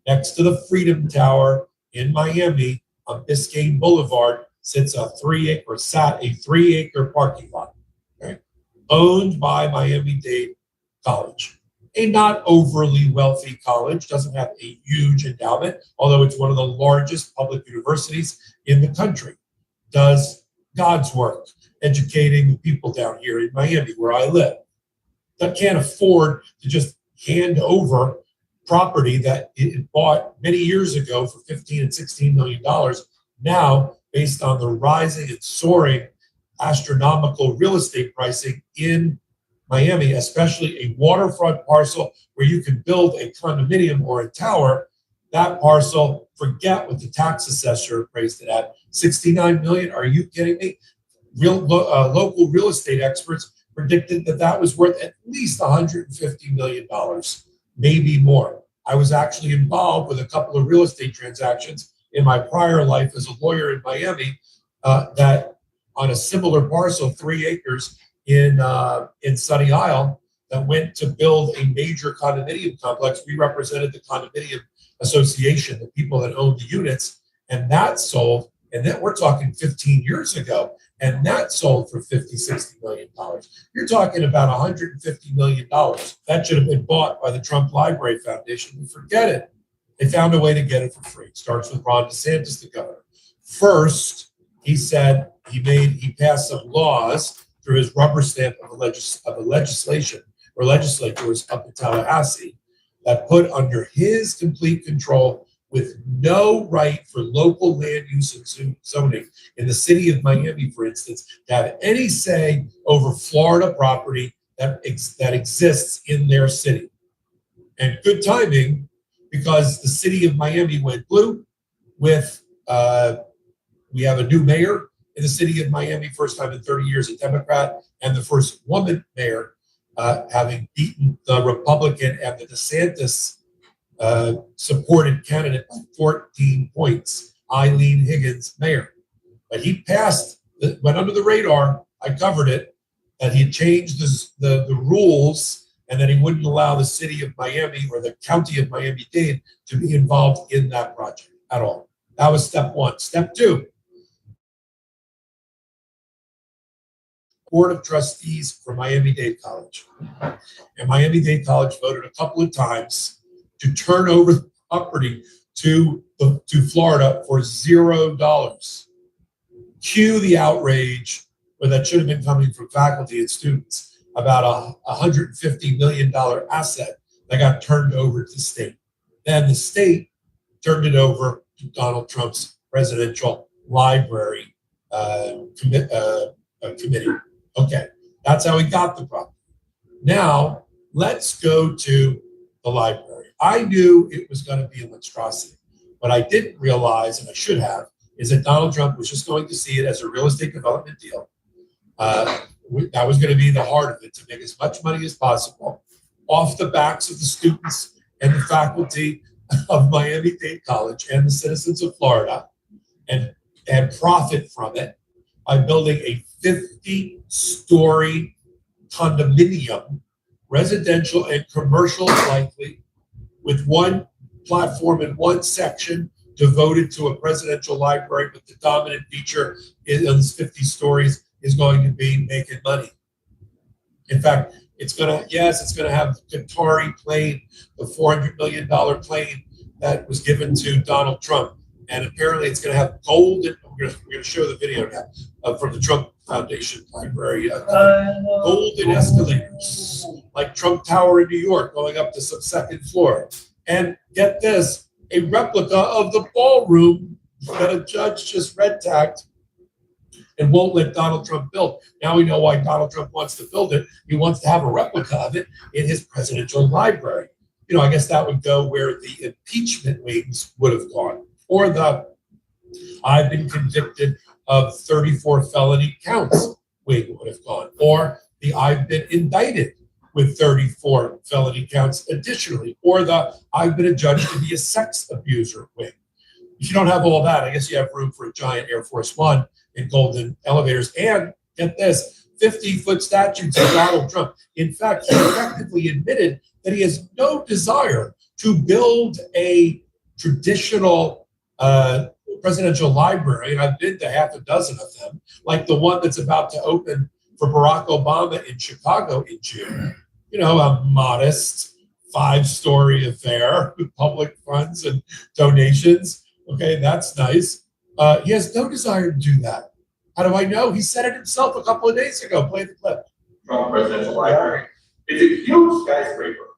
Next to the Freedom Tower in Miami on Biscayne Boulevard sits a 3-acre parking lot, okay, owned by Miami-Dade College. A not overly wealthy college, doesn't have a huge endowment, although it's one of the largest public universities in the country. Does God's work, educating the people down here in Miami, where I live. That can't afford to just hand over property that it bought many years ago for $15 and $16 million. Now, based on the rising and soaring astronomical real estate pricing in Miami, especially a waterfront parcel where you can build a condominium or a tower, that parcel, forget what the tax assessor appraised it at, 69 million. Are you kidding me? Local real estate experts predicted that that was worth at least $150 million, maybe more. I was actually involved with a couple of real estate transactions in my prior life as a lawyer in Miami that on a similar parcel, 3 acres in Sunny Isle, that went to build a major condominium complex. We represented the condominium association, the people that owned the units, and that sold, and then we're talking 15 years ago, and that sold for $50-60 million. You're talking about $150 million. That should have been bought by the Trump Library Foundation. We forget it. They found a way to get it for free. It starts with Ron DeSantis, the governor. First, he said he passed some laws through his rubber stamp of a legislation or legislators up in Tallahassee that put under his complete control, with no right for local land use and zoning in the city of Miami, for instance, to have any say over Florida property that exists in their city. And good timing, because the city of Miami went blue with, we have a new mayor in the city of Miami, first time in 30 years, a Democrat, and the first woman mayor, having beaten the Republican and the DeSantis supported candidate by 14 points, Eileen Higgins, mayor. But he went under the radar. I covered it, that he had changed the rules and that he wouldn't allow the city of Miami or the county of Miami-Dade to be involved in that project at all. That was step one. Step two, Board of Trustees for Miami-Dade College. And Miami-Dade College voted a couple of times to turn over the property to Florida for $0. Cue the outrage, where that should have been coming from faculty and students, about a $150 million asset that got turned over to the state. Then the state turned it over to Donald Trump's presidential library committee. Okay, that's how he got the property. Now, let's go to the library. I knew it was going to be a monstrosity. What I didn't realize, and I should have, is that Donald Trump was just going to see it as a real estate development deal. That was going to be the heart of it, to make as much money as possible off the backs of the students and the faculty of Miami-Dade College and the citizens of Florida, and profit from it by building a 50-story condominium, residential and commercial likely, with one platform in one section devoted to a presidential library, but the dominant feature in those 50 stories is going to be making money. In fact, it's going to have the Qatari plane, the $400 million plane that was given to Donald Trump. And apparently it's going to have golden, we're going to show the video now from the Trump Foundation Library, golden escalators, like Trump Tower in New York, going up to some second floor. And get this, a replica of the ballroom that a judge just red tagged and won't let Donald Trump build. Now we know why Donald Trump wants to build it. He wants to have a replica of it in his presidential library. You know, I guess that would go where the impeachment wings would have gone, or the I've been convicted of 34 felony counts wing would have gone, or the I've been indicted with 34 felony counts additionally, or the I've been adjudged to be a sex abuser wing. If you don't have all that, I guess you have room for a giant Air Force One in golden elevators. And get this, 50-foot statues of Donald Trump. In fact, he effectively admitted that he has no desire to build a traditional presidential library, and I've been to half a dozen of them, like the one that's about to open for Barack Obama in Chicago in June. You know, a modest 5-story affair with public funds and donations. Okay, that's nice. He has no desire to do that. How do I know? He said it himself a couple of days ago. Play the clip. Trump Presidential Library. It's a huge skyscraper.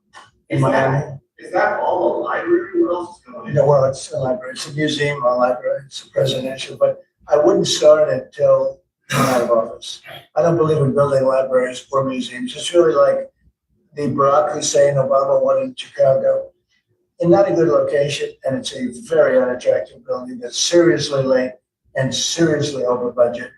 In Miami. Is that all a library? What else is going on? No, well, it's a library. It's a museum, a library. It's a presidential, but I wouldn't start it until I'm out of office. I don't believe in building libraries or museums. It's really like the Barack Hussein Obama one in Chicago. In not a good location, and it's a very unattractive building that's seriously late and seriously over budget.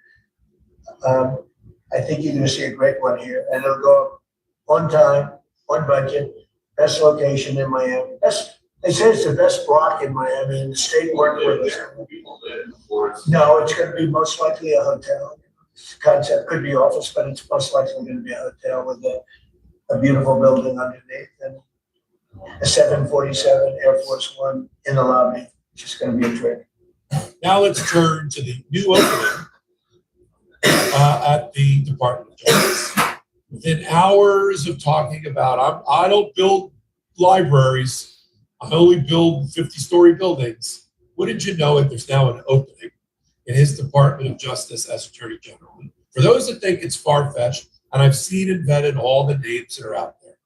I think you're going to see a great one here, and it'll go up on time, on budget, best location in Miami. They say it's the best block in Miami, and the state worked with us. No, it's going to be most likely a hotel. Concept could be office, but it's most likely going to be a hotel with a beautiful building underneath and a 747 Air Force One in the lobby. It's just going to be a trick. Now let's turn to the new opening at the Department of Justice. Within hours of talking about, I don't build libraries, I only build 50-story buildings. Wouldn't you know it, there's now an opening in his Department of Justice as Attorney General. For those that think it's far-fetched, and I've seen and vetted all the names that are out there,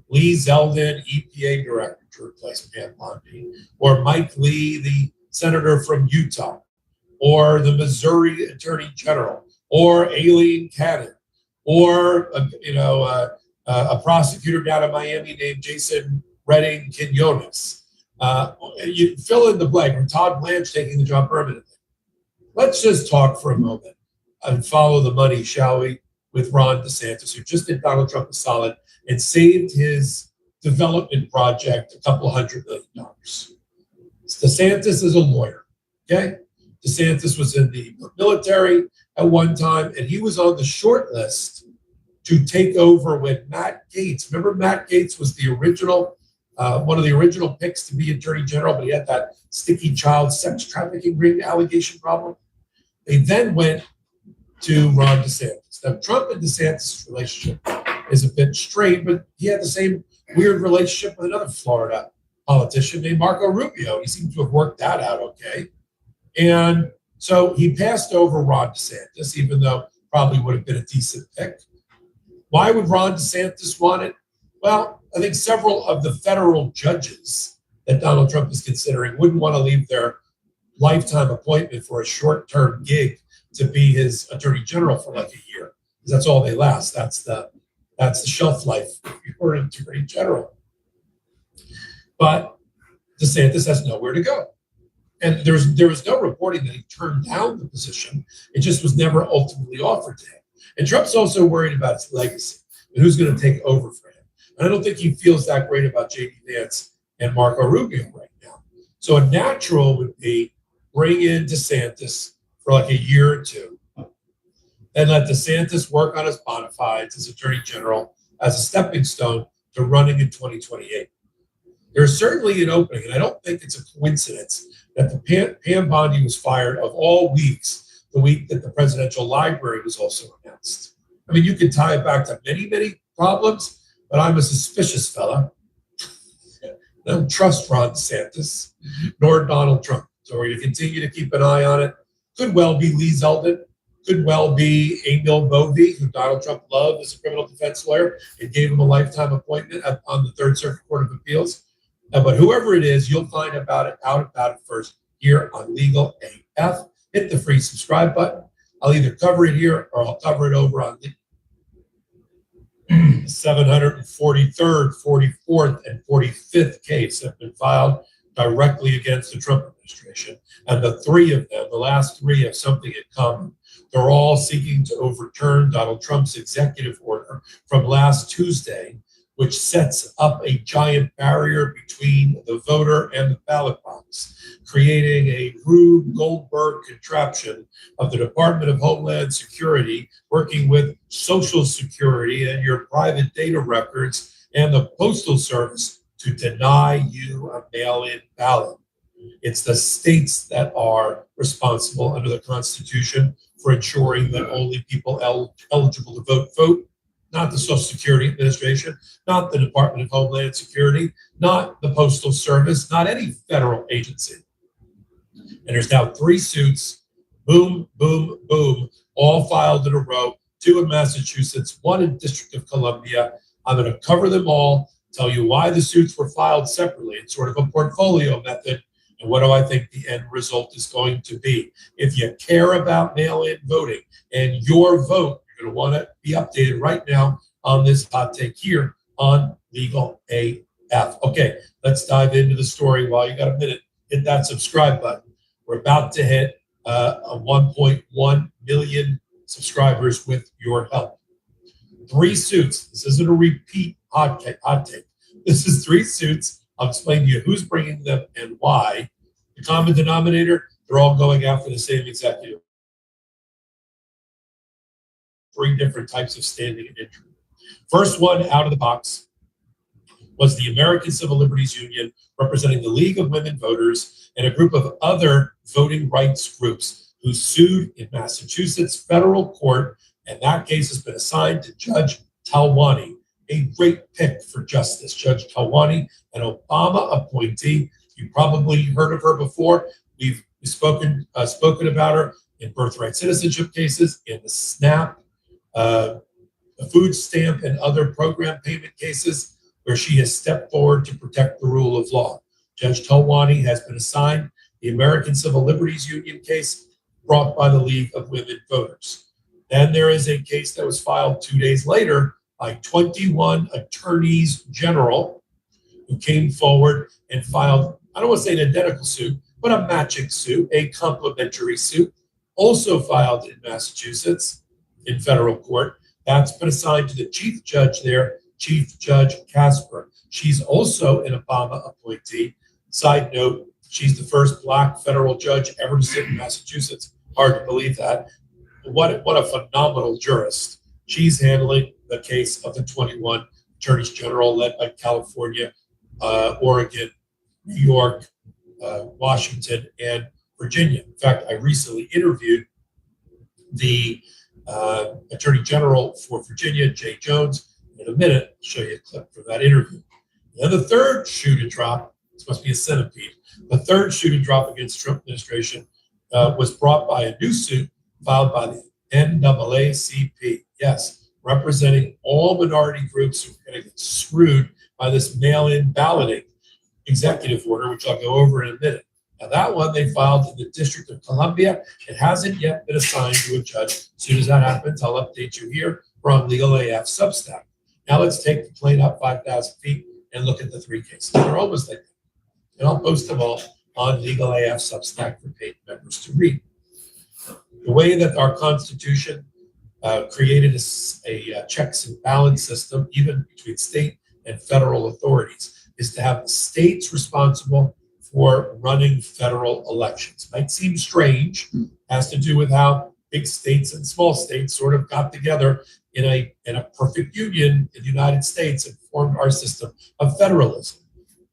Lee Zeldin, EPA Director to replace Pam Bondi, or Mike Lee, the Senator from Utah, or the Missouri Attorney General, or Aileen Cannon, or a prosecutor down in Miami named Jason Redding Quinones. You fill in the blank, or Todd Blanche taking the job permanently. Let's just talk for a moment and follow the money, shall we, with Ron DeSantis, who just did Donald Trump a solid and saved his development project $200 million. DeSantis is a lawyer, okay? DeSantis was in the military at one time, and he was on the short list to take over when Matt Gaetz, remember Matt Gaetz was the original, one of the original picks to be Attorney General, but he had that sticky child sex trafficking ring allegation problem. They then went to Ron DeSantis. Now, Trump and DeSantis' relationship is a bit strained, but he had the same weird relationship with another Florida politician named Marco Rubio. He seemed to have worked that out okay. And so he passed over Ron DeSantis, even though probably would have been a decent pick. Why would Ron DeSantis want it? Well, I think several of the federal judges that Donald Trump is considering wouldn't want to leave their lifetime appointment for a short-term gig to be his attorney general for like a year, because that's all they last. That's the shelf life if you're an attorney general. But DeSantis has nowhere to go. And there was no reporting that he turned down the position. It just was never ultimately offered to him. And Trump's also worried about his legacy and who's going to take over for him. And I don't think he feels that great about J.D. Vance and Marco Rubio right now. So a natural would be bring in DeSantis for like a year or two, and let DeSantis work on his bona fides as Attorney General as a stepping stone to running in 2028. There's certainly an opening, and I don't think it's a coincidence that the Pam Bondi was fired of all weeks, the week that the presidential library was also announced. I mean, you can tie it back to many, many problems, but I'm a suspicious fella. I don't trust Ron DeSantis, nor Donald Trump. So we're going to continue to keep an eye on it. Could well be Lee Zeldin, could well be Emil Bovee, who Donald Trump loved as a criminal defense lawyer and gave him a lifetime appointment on the Third Circuit Court of Appeals. But whoever it is, you'll find out about it first here on Legal AF. Hit the free subscribe button. I'll either cover it here or I'll cover it over on the 743rd, 44th, and 45th case that have been filed directly against the Trump administration. And the three of them, the last three, have something in common. They're all seeking to overturn Donald Trump's executive order from last Tuesday, which sets up a giant barrier between the voter and the ballot box, creating a Rube Goldberg contraption of the Department of Homeland Security working with Social Security and your private data records and the Postal Service to deny you a mail-in ballot. It's the states that are responsible under the Constitution for ensuring that only people eligible to vote, not the Social Security Administration, not the Department of Homeland Security, not the Postal Service, not any federal agency. And there's now 3 suits, boom, boom, boom, all filed in a row, 2 in Massachusetts, 1 in District of Columbia. I'm going to cover them all, tell you why the suits were filed separately. It's sort of a portfolio method. And what do I think the end result is going to be? If you care about mail-in voting and your vote, you're going to want to be updated right now on this hot take here on Legal AF. Okay, let's dive into the story. While you got a minute, hit that subscribe button. We're about to hit a 1.1 million subscribers with your help. 3 suits. This isn't a repeat hot take. This is 3 suits. I'll explain to you who's bringing them and why. The common denominator, they're all going after the same executive. 3 different types of standing and injury. First one out of the box was the American Civil Liberties Union, representing the League of Women Voters and a group of other voting rights groups who sued in Massachusetts federal court, and that case has been assigned to Judge Talwani, a great pick for justice. Judge Talwani, an Obama appointee. You probably heard of her before. We've spoken about her in birthright citizenship cases, in the SNAP, the food stamp, and other program payment cases where she has stepped forward to protect the rule of law. Judge Talwani has been assigned the American Civil Liberties Union case brought by the League of Women Voters. Then there is a case that was filed 2 days later by 21 attorneys general who came forward and filed, I don't want to say an identical suit, but a matching suit, a complementary suit, also filed in Massachusetts in federal court. That's been assigned to the chief judge there, Chief Judge Casper. She's also an Obama appointee. Side note, she's the first Black federal judge ever to sit in Massachusetts. Hard to believe that. What a phenomenal jurist. She's handling the case of the 21 attorneys general led by California, Oregon, New York, Washington, and Virginia. In fact, I recently interviewed the Attorney General for Virginia, Jay Jones. In a minute, I'll show you a clip from that interview. And the third shoe to drop, this must be a centipede, the third shoe to drop against the Trump administration was brought by a new suit filed by the NAACP. Yes, representing all minority groups who are going to get screwed by this mail-in balloting executive order, which I'll go over in a minute. Now that one they filed in the District of Columbia. It hasn't yet been assigned to a judge. As soon as that happens, I'll update you here from Legal AF Substack. Now let's take the plane up 5,000 feet and look at the 3 cases. They're almost like that. And I'll post them all on Legal AF Substack for paid members to read. The way that our Constitution created a checks and balance system, even between state and federal authorities, is to have the states responsible for running federal elections. Might seem strange, has to do with how big states and small states sort of got together in a perfect union in the United States and formed our system of federalism.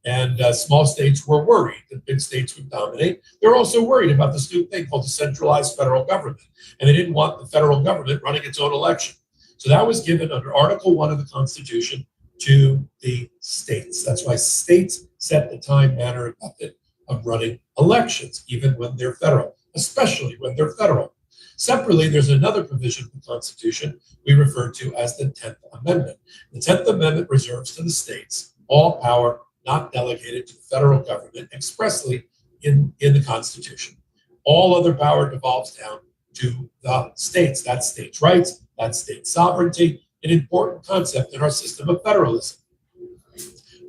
And small states were worried that big states would dominate. They're also worried about this new thing called the centralized federal government. And they didn't want the federal government running its own election. So that was given under Article 1 of the Constitution to the states. That's why states set the time, manner, and method of running elections, even when they're federal, especially when they're federal. Separately, there's another provision of the Constitution we refer to as the 10th Amendment. The 10th Amendment reserves to the states all power not delegated to the federal government expressly in the Constitution. All other power devolves down to the states. That's states' rights, that's state sovereignty, an important concept in our system of federalism.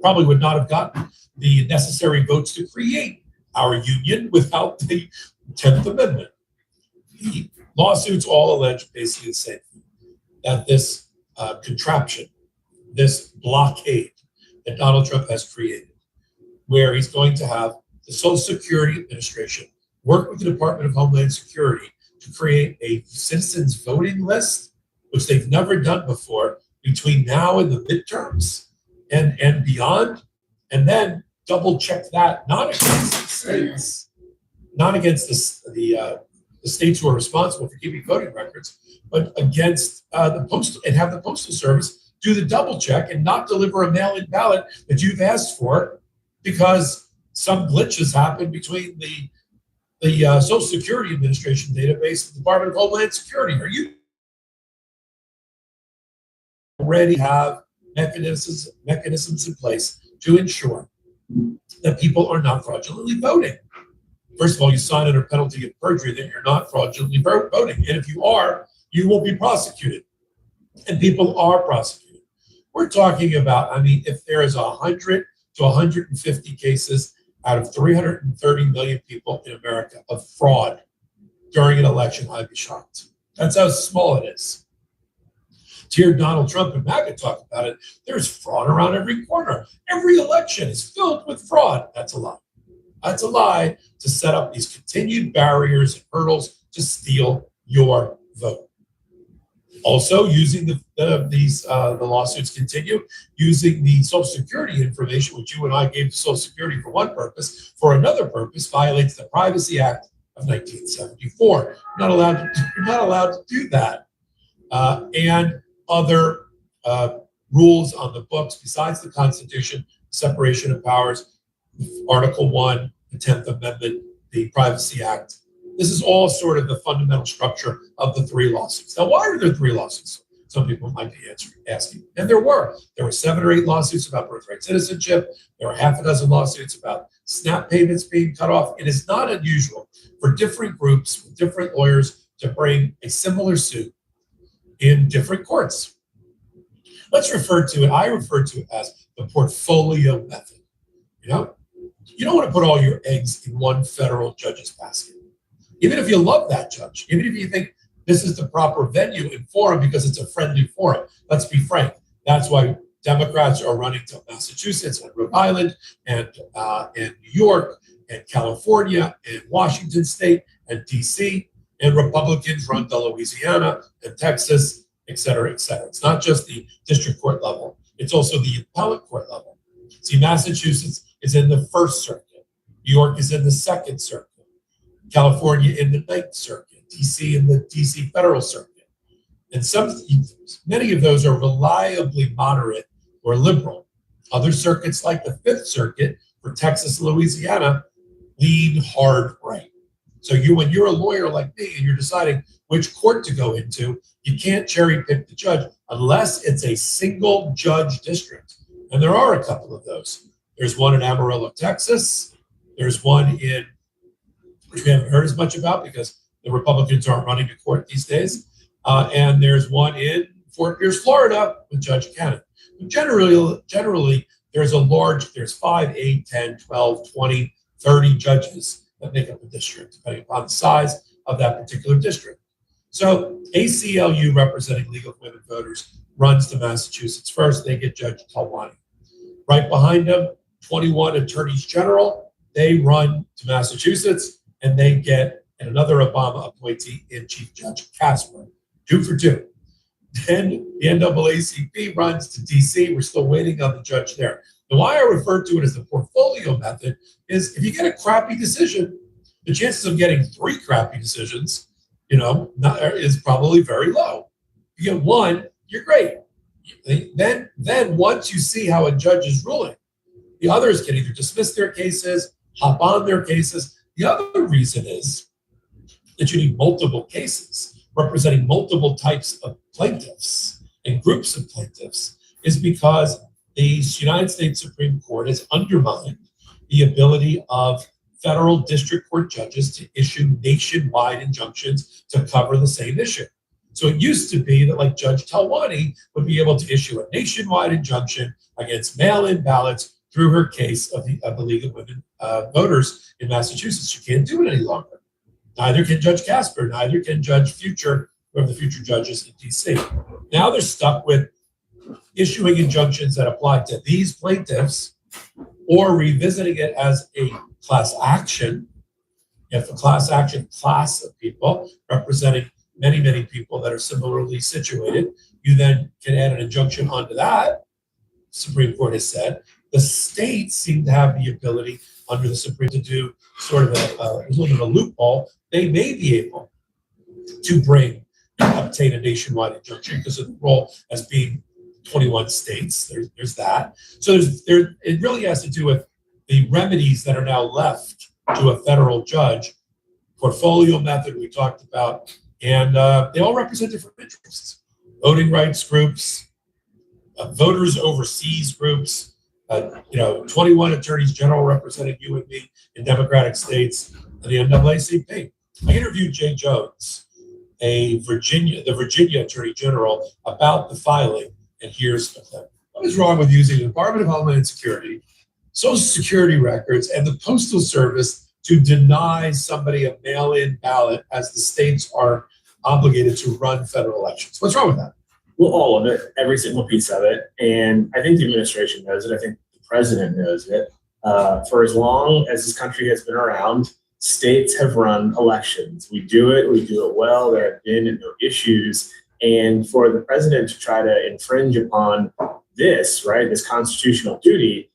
Probably would not have gotten the necessary votes to create our union without the 10th Amendment. The lawsuits all allege basically the same thing, that this contraption, this blockade that Donald Trump has created, where he's going to have the Social Security Administration work with the Department of Homeland Security to create a citizens voting list, which they've never done before, between now and the midterms and beyond, and then double check that not against states, not against the states who are responsible for keeping voting records, but against the postal, and have the Postal Service do the double check and not deliver a mail-in ballot that you've asked for because some glitch has happened between the Social Security Administration database and the Department of Homeland Security. Are you already have mechanisms in place to ensure that people are not fraudulently voting? First of all, you sign under penalty of perjury that you're not fraudulently voting. And if you are, you will be prosecuted. And people are prosecuted. We're talking about, I mean, if there is 100 to 150 cases out of 330 million people in America of fraud during an election, I'd be shocked. That's how small it is. To hear Donald Trump and MAGA talk about it, there's fraud around every corner. Every election is filled with fraud. That's a lie. That's a lie to set up these continued barriers and hurdles to steal your vote. Also, using the lawsuits continue, using the Social Security information, which you and I gave to Social Security for one purpose, for another purpose, violates the Privacy Act of 1974. You're not allowed to do that. And other rules on the books besides the Constitution, separation of powers, Article 1, the 10th Amendment, the Privacy Act. This is all sort of the fundamental structure of the three lawsuits. Now, why are there three lawsuits? Some people might be asking. And there were 7 or 8 lawsuits about birthright citizenship. There were half a dozen lawsuits about SNAP payments being cut off. It is not unusual for different groups with different lawyers to bring a similar suit in different courts. I refer to it as the portfolio method. You know, you don't want to put all your eggs in one federal judge's basket. Even if you love that judge, even if you think this is the proper venue and forum because it's a friendly forum, let's be frank. That's why Democrats are running to Massachusetts and Rhode Island and New York and California and Washington State and DC, and Republicans run to Louisiana and Texas, et cetera, et cetera. It's not just the district court level. It's also the appellate court level. See, Massachusetts is in the First Circuit. New York is in the Second Circuit. California in the Ninth Circuit. DC in the DC Federal Circuit. And many of those are reliably moderate or liberal. Other circuits like the Fifth Circuit for Texas, Louisiana, lean hard right. So when you're a lawyer like me and you're deciding which court to go into, you can't cherry pick the judge unless it's a single judge district. And there are a couple of those. There's one in Amarillo, Texas. There's one in, which we haven't heard as much about because the Republicans aren't running to court these days. And there's one in Fort Pierce, Florida with Judge Cannon. But generally, there's 5, 8, 10, 12, 20, 30 judges that make up a district, depending upon the size of that particular district. So ACLU, representing League of Women Voters, runs to Massachusetts first. They get Judge Talwani. Right behind them, 21 attorneys general, they run to Massachusetts, and they get another Obama appointee in Chief Judge Casper, 2 for 2. Then the NAACP runs to DC. We're still waiting on the judge there. And why I refer to it as the portfolio method is if you get a crappy decision, the chances of getting 3 crappy decisions, is probably very low. You get 1, you're great. Then once you see how a judge is ruling, the others can either dismiss their cases, hop on their cases. The other reason is that you need multiple cases representing multiple types of plaintiffs and groups of plaintiffs is because the United States Supreme Court has undermined the ability of federal district court judges to issue nationwide injunctions to cover the same issue. So it used to be that like Judge Talwani would be able to issue a nationwide injunction against mail-in ballots through her case of the League of Women Voters in Massachusetts. You can't do it any longer. Neither can Judge Casper, neither can Judge Future, whoever the future judges in DC. Now they're stuck with issuing injunctions that apply to these plaintiffs or revisiting it as a class action. If a class action class of people representing many, many people that are similarly situated, you then can add an injunction onto that. Supreme Court has said the states seem to have the ability under the Supreme to do sort of a little bit of a loophole, they may be able to obtain a nationwide injunction because of the role as being 21 states. There's that. So it really has to do with the remedies that are now left to a federal judge. Portfolio method we talked about, and they all represent different interests. Voting rights groups, voters overseas groups, 21 attorneys general representing you and me in Democratic states, and the NAACP. I interviewed Jay Jones, the Virginia Attorney General, about the filing, and here's the thing. What is wrong with using the Department of Homeland Security, Social Security records, and the Postal Service to deny somebody a mail-in ballot as the states are obligated to run federal elections? What's wrong with that? Well, all of it, every single piece of it. And I think the administration knows it. I think the president knows it. For as long as this country has been around, states have run elections. We do it well. There have been no issues. And for the president to try to infringe upon this, right, this constitutional duty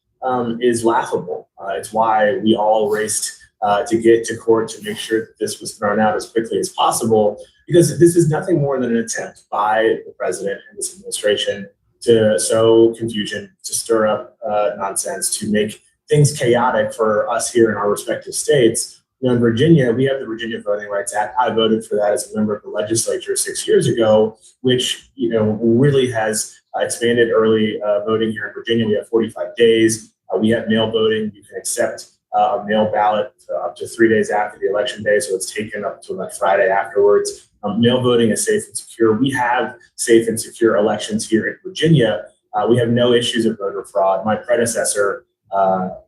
is laughable. It's why we all raced to get to court to make sure that this was thrown out as quickly as possible, because this is nothing more than an attempt by the president and this administration to sow confusion, to stir up nonsense, to make things chaotic for us here in our respective states. In Virginia, we have the Virginia Voting Rights Act. I voted for that as a member of the legislature 6 years ago, which really has expanded early voting here in Virginia. We have 45 days. We have mail voting. You can accept a mail ballot up to 3 days after the election day, so it's taken up to like Friday afterwards. Mail voting is safe and secure. We have safe and secure elections here in Virginia. We have no issues of voter fraud. My predecessor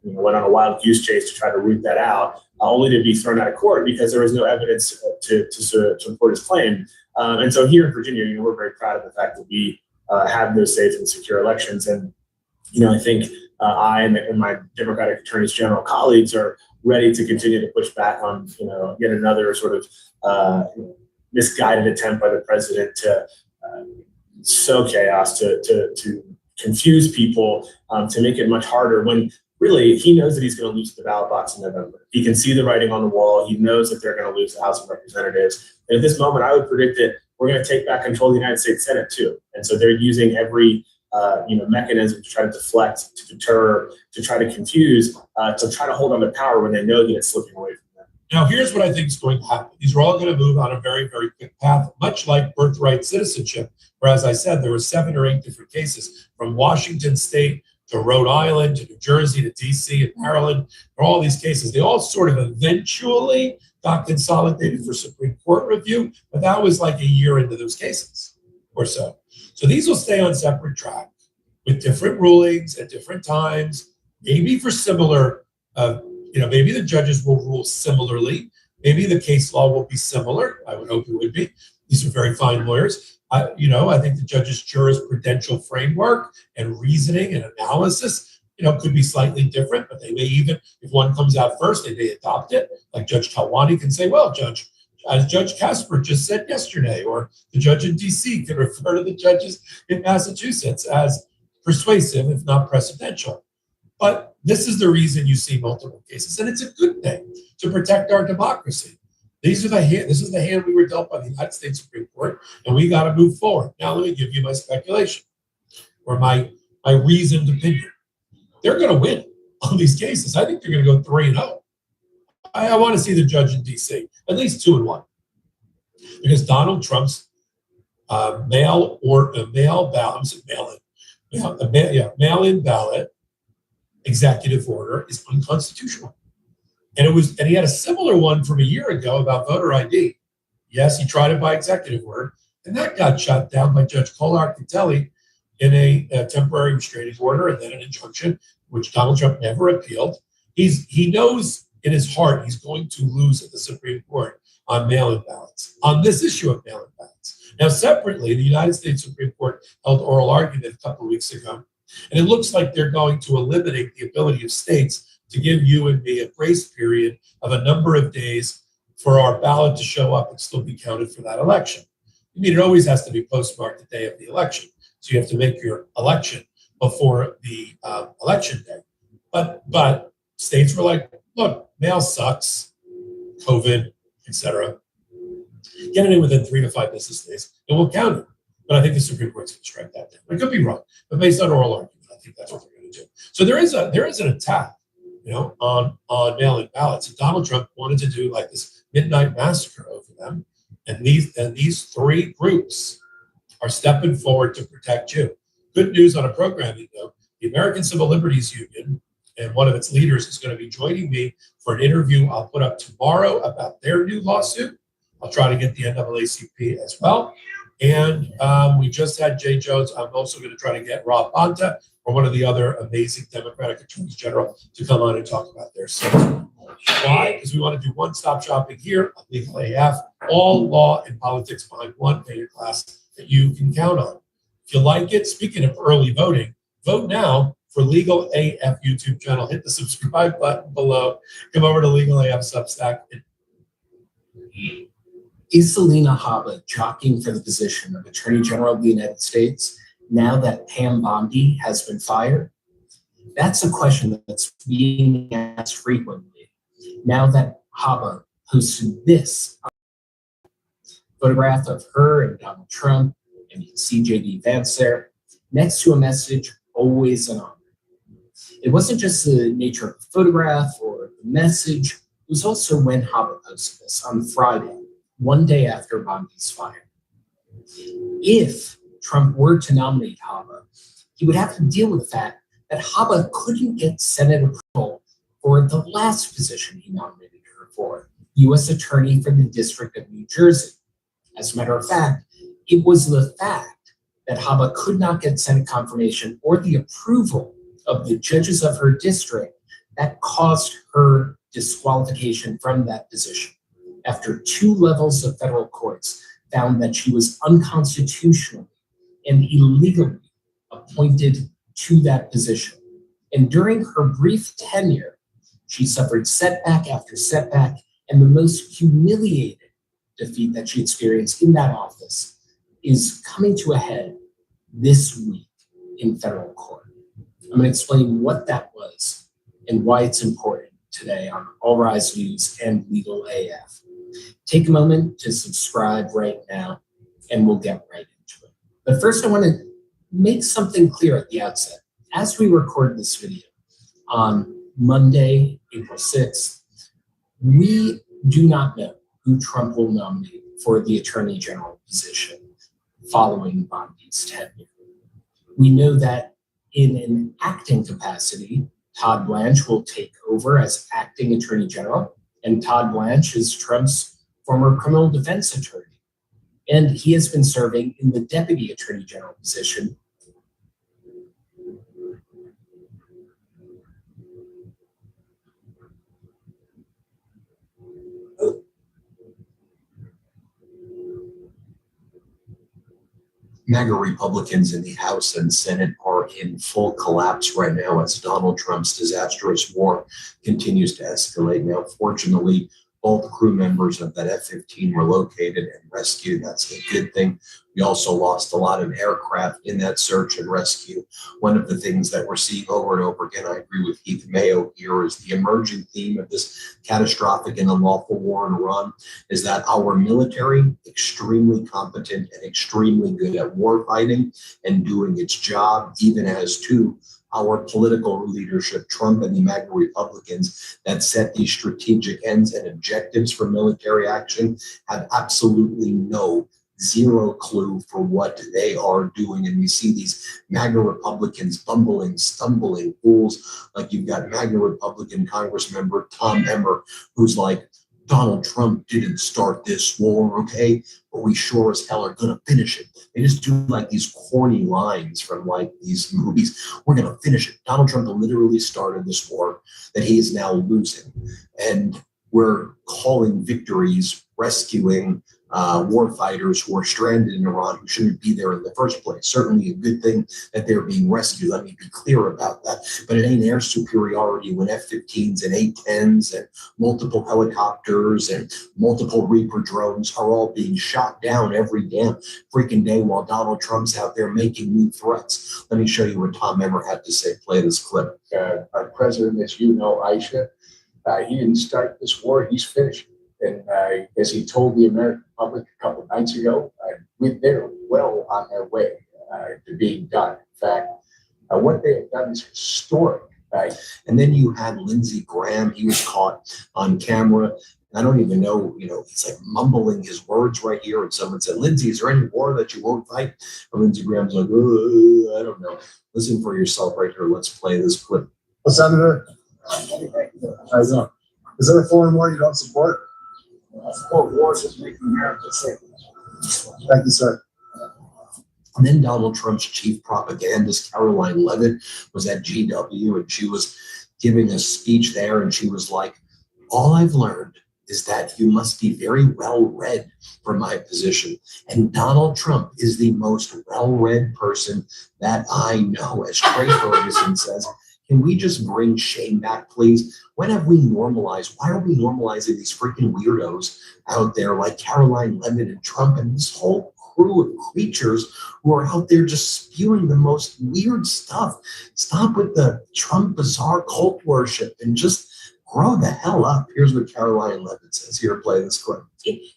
went on a wild goose chase to try to root that out, only to be thrown out of court because there was no evidence to support his claim. And so here in Virginia, we're very proud of the fact that we have those safe and secure elections. And I think I and my Democratic Attorneys General colleagues are ready to continue to push back on yet another sort of misguided attempt by the president to sow chaos, to confuse people, to make it much harder when really he knows that he's going to lose the ballot box in November. He can see the writing on the wall. He knows that they're going to lose the House of Representatives. And at this moment, I would predict that we're going to take back control of the United States Senate too. And so they're using every mechanism to try to deflect, to deter, to try to confuse, to try to hold on to power when they know that it's slipping away from them. Now, here's what I think is going to happen. These are all going to move on a very, very quick path, much like birthright citizenship, where, as I said, there were 7 or 8 different cases from Washington State to Rhode Island to New Jersey to DC and Maryland. For all these cases, they all sort of eventually got consolidated for Supreme Court review, but that was like a year into those cases or so. So these will stay on separate track with different rulings at different times, maybe for similar, maybe the judges will rule similarly. Maybe the case law will be similar. I would hope it would be. These are very fine lawyers. I think the judge's jurisprudential framework and reasoning and analysis, could be slightly different, but they may even, if one comes out first, they may adopt it. Like Judge Talwani can say, well, Judge, as Judge Casper just said yesterday, or the judge in DC can refer to the judges in Massachusetts as persuasive, if not precedential. But this is the reason you see multiple cases, and it's a good thing to protect our democracy. This is the hand we were dealt by the United States Supreme Court, and we got to move forward. Now, let me give you my speculation or my reasoned opinion. They're going to win on these cases. I think they're going to go 3-0. I want to see the judge in DC at least 2-1, because Donald Trump's mail-in ballot executive order is unconstitutional. And he had a similar one from a year ago about voter ID. Yes, he tried it by executive order, and that got shut down by Judge Kolar-Catelli in a temporary restraining order and then an injunction, which Donald Trump never appealed. He knows in his heart he's going to lose at the Supreme Court on mail-in ballots, on this issue of mail-in ballots. Now, separately, the United States Supreme Court held oral argument a couple of weeks ago, and it looks like they're going to eliminate the ability of states to give you and me a grace period of a number of days for our ballot to show up and still be counted for that election. I mean, it always has to be postmarked the day of the election. So you have to make your election before the election day. But states were like, look, mail sucks, COVID, etc. Get it in within 3 to 5 business days, and we'll count it. But I think the Supreme Court's going to strike that down. I could be wrong, but based on oral argument, I think that's what they're going to do. So there is an attack, on mail-in ballots. And Donald Trump wanted to do like this midnight massacre over them, and these three groups are stepping forward to protect you. Good news on a programming note: the American Civil Liberties Union and one of its leaders is going to be joining me for an interview I'll put up tomorrow about their new lawsuit. I'll try to get the NAACP as well. And we just had Jay Jones. I'm also going to try to get Rob Bonta or one of the other amazing Democratic attorneys general to come on and talk about their suit. Why? Because we want to do one-stop shopping here on Legal AF, all law and politics behind one data class that you can count on. If you like it, speaking of early voting, vote now for Legal AF YouTube channel. Hit the subscribe button below. Come over to Legal AF Substack. Is Alina Habba jockeying for the position of Attorney General of the United States now that Pam Bondi has been fired? That's a question that's being asked frequently. Now that Habba posted this photograph of her and Donald Trump, and you can see J.D. Vance there, next to a message, always an honor. It wasn't just the nature of the photograph or the message, it was also when Habba posted this on Friday, one day after Bondi's fire. If Trump were to nominate Habba, he would have to deal with the fact that Habba couldn't get Senate approval for the last position he nominated her for, U.S. Attorney for the District of New Jersey. As a matter of fact, it was the fact that Habba could not get Senate confirmation or the approval of the judges of her district that caused her disqualification from that position, after 2 levels of federal courts found that she was unconstitutionally and illegally appointed to that position. And during her brief tenure, she suffered setback after setback, and the most humiliating defeat that she experienced in that office is coming to a head this week in federal court. I'm going to explain what that was and why it's important today on All Rise News and Legal AF. Take a moment to subscribe right now, and we'll get right into it. But first, I want to make something clear at the outset. As we record this video on Monday, April 6th, we do not know who Trump will nominate for the Attorney General position following Bondi's tenure. We know that in an acting capacity, Todd Blanche will take over as acting Attorney General, and Todd Blanche is Trump's former criminal defense attorney. And he has been serving in the Deputy Attorney General position. MAGA Republicans in the House and Senate are in full collapse right now as Donald Trump's disastrous war continues to escalate. Now, fortunately, both crew members of that F-15 were located and rescued. That's a good thing. We also lost a lot of aircraft in that search and rescue. One of the things that we're seeing over and over again, I agree with Heath Mayo here, is the emerging theme of this catastrophic and unlawful war in Iran is that our military, extremely competent and extremely good at war fighting and doing its job, even as to our political leadership, Trump and the MAGA Republicans that set these strategic ends and objectives for military action, have absolutely zero clue for what they are doing. And we see these MAGA Republicans bumbling, stumbling fools. Like you've got MAGA Republican Congress member Tom Emmer, who's like, Donald Trump didn't start this war, okay? But we sure as hell are gonna finish it. They just do like these corny lines from like these movies. We're gonna finish it. Donald Trump literally started this war that he is now losing. And we're calling victories, rescuing war fighters who are stranded in Iran who shouldn't be there in the first place. Certainly a good thing that they're being rescued. Let me be clear about that. But it ain't air superiority when F-15s and A-10s and multiple helicopters and multiple Reaper drones are all being shot down every damn freaking day while Donald Trump's out there making new threats. Let me show you what Tom Emmer had to say. Play this clip. Our president, as you know, Aisha, he didn't start this war, he's finished it. And as he told the American public a couple of nights ago, they're well on their way to being done. In fact, what they have done is historic. And then you had Lindsey Graham. He was caught on camera. I don't even know, he's like mumbling his words right here. And someone said, Lindsey, is there any war that you won't fight? And Lindsey Graham's like, I don't know. Listen for yourself right here. Let's play this clip. Well, Senator, is there a foreign war you don't support? I support wars that make America safe. Thank you, sir. And then Donald Trump's chief propagandist, Caroline Levitt, was at GW, and she was giving a speech there, and she was like, all I've learned is that you must be very well read for my position. And Donald Trump is the most well-read person that I know. As Trey Ferguson says, can we just bring shame back, please? When have we normalized? Why are we normalizing these freaking weirdos out there like Caroline Levitt and Trump and this whole crew of creatures who are out there just spewing the most weird stuff? Stop with the Trump bizarre cult worship and just grow the hell up. Here's what Caroline Levitt says. Here, play this clip.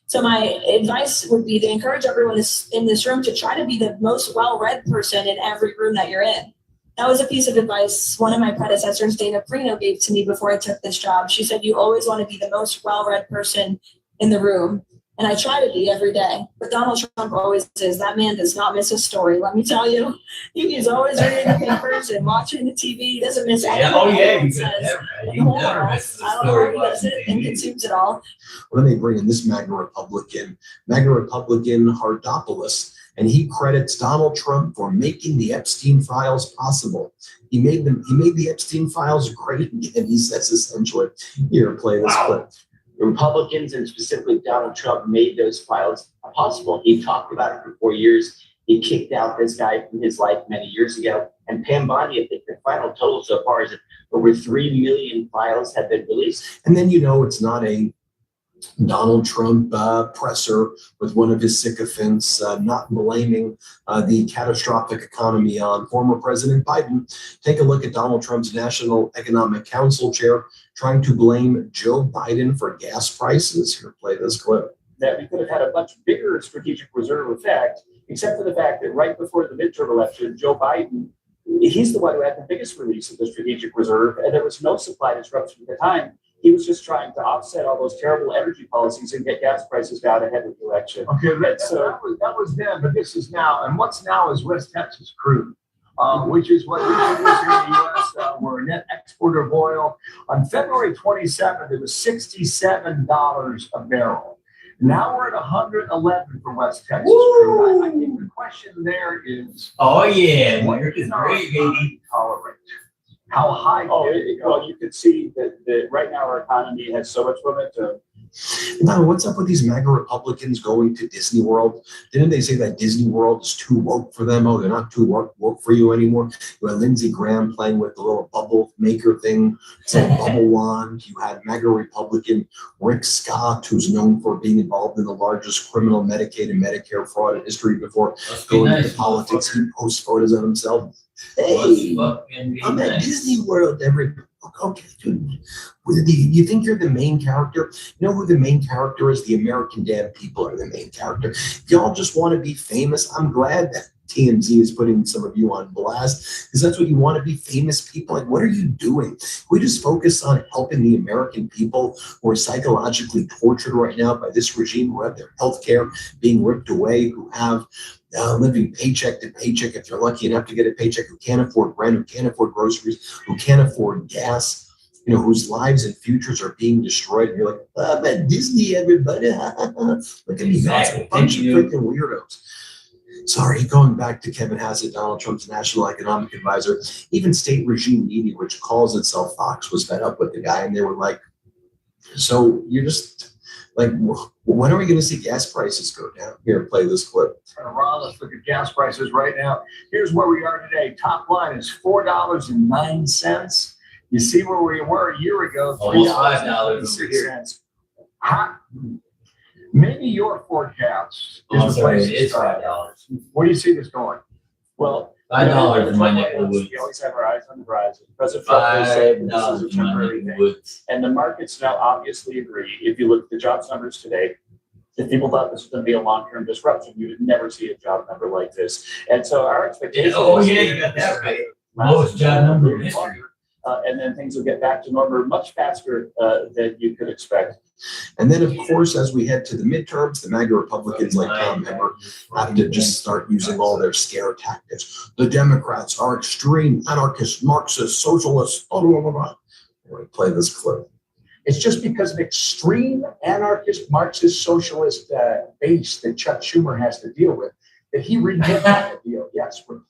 So my advice would be to encourage everyone in this room to try to be the most well-read person in every room that you're in. That was a piece of advice one of my predecessors, Dana Perino, gave to me before I took this job. She said, you always want to be the most well-read person in the room. And I try to be every day. But Donald Trump always is. That man does not miss a story. Let me tell you, he's always reading the papers and watching the TV. He doesn't miss anything. Oh, yeah, he says. he never misses a I don't know story how he does it and consumes it all. Well, then they bring in this MAGA Republican Hardopoulos, and he credits Donald Trump for making the Epstein files possible. He made the Epstein files great, and he says essentially, here, play this clip. The Republicans and specifically Donald Trump made those files possible. He talked about it for 4 years. He kicked out this guy from his life many years ago. And Pam Bondi, I think the final total so far is that over 3 million files have been released. And then, it's not a Donald Trump presser with one of his sycophants not blaming the catastrophic economy on former President Biden. Take a look at Donald Trump's National Economic Council chair trying to blame Joe Biden for gas prices. Here, play this clip. That we could have had a much bigger strategic reserve effect, except for the fact that right before the midterm election, Joe Biden, he's the one who had the biggest release of the strategic reserve, and there was no supply disruption at the time. He was just trying to offset all those terrible energy policies and get gas prices down ahead of the election. Okay, that was then, but this is now. And what's now is West Texas crude, which is what we produce here in the U.S. We're a net exporter of oil. On February 27th, it was $67 a barrel. Now we're at 111 for West Texas crude. I think the question there is, Oh, yeah, what America's can our great, economy baby. tolerate? How high can it go? Well, you could see that right now our economy has so much momentum. Now, what's up with these MAGA Republicans going to Disney World? Didn't they say that Disney World is too woke for them? Oh, they're not too woke for you anymore. You had Lindsey Graham playing with the little bubble maker thing. It's a bubble wand. You had MAGA Republican Rick Scott, who's known for being involved in the largest criminal Medicaid and Medicare fraud in history before going into politics. He posts photos of himself. Hey, I'm at Disney World okay, dude. You think you're the main character? You know who the main character is? The American damn people are the main character. If y'all just want to be famous, I'm glad that TMZ is putting some of you on blast, because that's what you want to be, famous people. Like, what are you doing? We just focus on helping the American people who are psychologically tortured right now by this regime, who have their health care being ripped away, who have living paycheck to paycheck, if you're lucky enough to get a paycheck, who can't afford rent, who can't afford groceries, who can't afford gas, whose lives and futures are being destroyed. And you're like, I'm at Disney, everybody. Look at me, that's a bunch of freaking weirdos. Sorry, going back to Kevin Hassett, Donald Trump's national economic advisor, even state regime media, which calls itself Fox, was fed up with the guy. And they were like, so you're just Like, when are we going to see gas prices go down? Here, play this clip. Ron, let's look at gas prices right now. Here's where we are today. Top line is $4.09. You see where we were a year ago, Almost $5. Maybe your forecast Oh, is the sorry, place to it's start. $5. Where do you see this going? Well, $5 in my neck of the woods. We always have our eyes on the horizon. President Trump has said this $5 is a in my neck temporary of the thing. woods. And the markets now obviously agree. If you look at the jobs numbers today, if people thought this was going to be a long-term disruption, you would never see a job number like this. And so our expectation. Oh, is yeah, that you got that right. last Lowest job number in longer, history. and then things will get back to normal much faster than you could expect. And then, of course, as we head to the midterms, the MAGA Republicans like Tom Emmer have to just start using all their scare tactics. The Democrats are extreme, anarchist, Marxist, socialist, blah, blah, blah, blah. Anyway, play this clip. It's just because of extreme anarchist, Marxist, socialist base that Chuck Schumer has to deal with that he redid that deal. Yes. All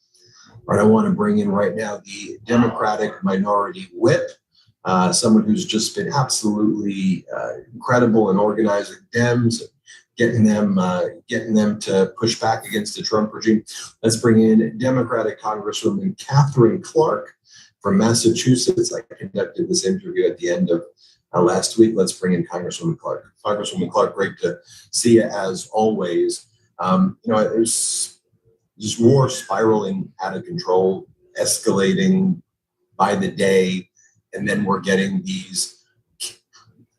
right, I want to bring in right now the Democratic Minority Whip, someone who's just been absolutely incredible in organizing Dems, getting them to push back against the Trump regime. Let's bring in Democratic Congresswoman Catherine Clark from Massachusetts. I conducted this interview at the end of last week. Let's bring in Congresswoman Clark. Congresswoman Clark, great to see you as always. There's this war spiraling out of control, escalating by the day, and then we're getting these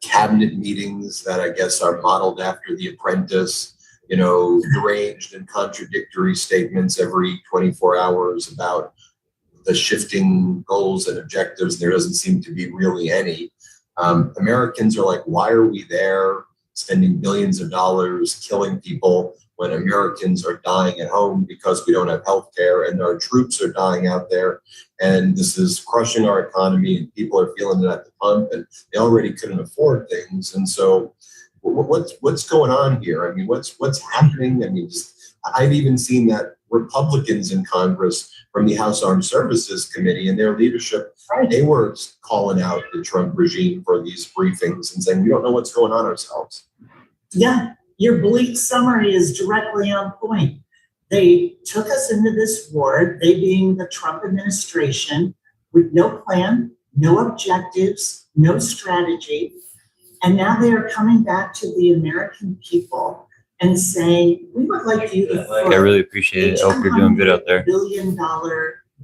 cabinet meetings that I guess are modeled after The Apprentice, deranged and contradictory statements every 24 hours about the shifting goals and objectives. There doesn't seem to be really any. Americans are like, why are we there spending billions of dollars killing people when Americans are dying at home because we don't have health care and our troops are dying out there, and this is crushing our economy and people are feeling it at the pump and they already couldn't afford things. And so what's going on here? I mean, what's happening? I mean, I've even seen that Republicans in Congress from the House Armed Services Committee and their leadership, they were calling out the Trump regime for these briefings and saying, we don't know what's going on ourselves. Yeah, your bleak summary is directly on point. They took us into this war, they being the Trump administration, with no plan, no objectives, no strategy. And now they are coming back to the American people and saying, we would like you to I really appreciate it. I hope you're doing good out there. $1 billion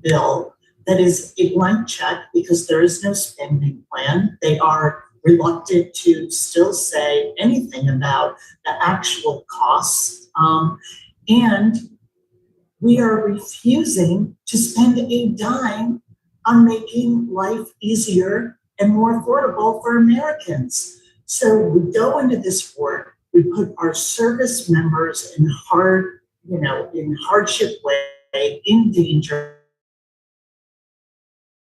bill that is a blank check because there is no spending plan. They are reluctant to still say anything about the actual costs. And we are refusing to spend a dime on making life easier and more affordable for Americans. So we go into this war, we put our service members in hardship way, in danger.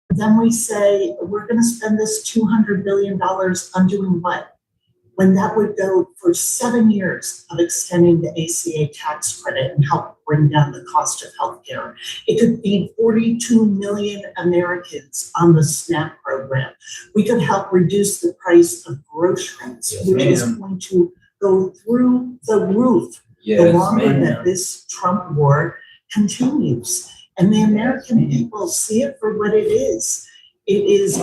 Then we say, we're going to spend this $200 billion on doing what? When that would go for 7 years of extending the ACA tax credit and help bring down the cost of healthcare. It could feed 42 million Americans on the SNAP program. We could help reduce the price of groceries, which is going to go through the roof the longer that this Trump war continues. And the American people see it for what it is. It is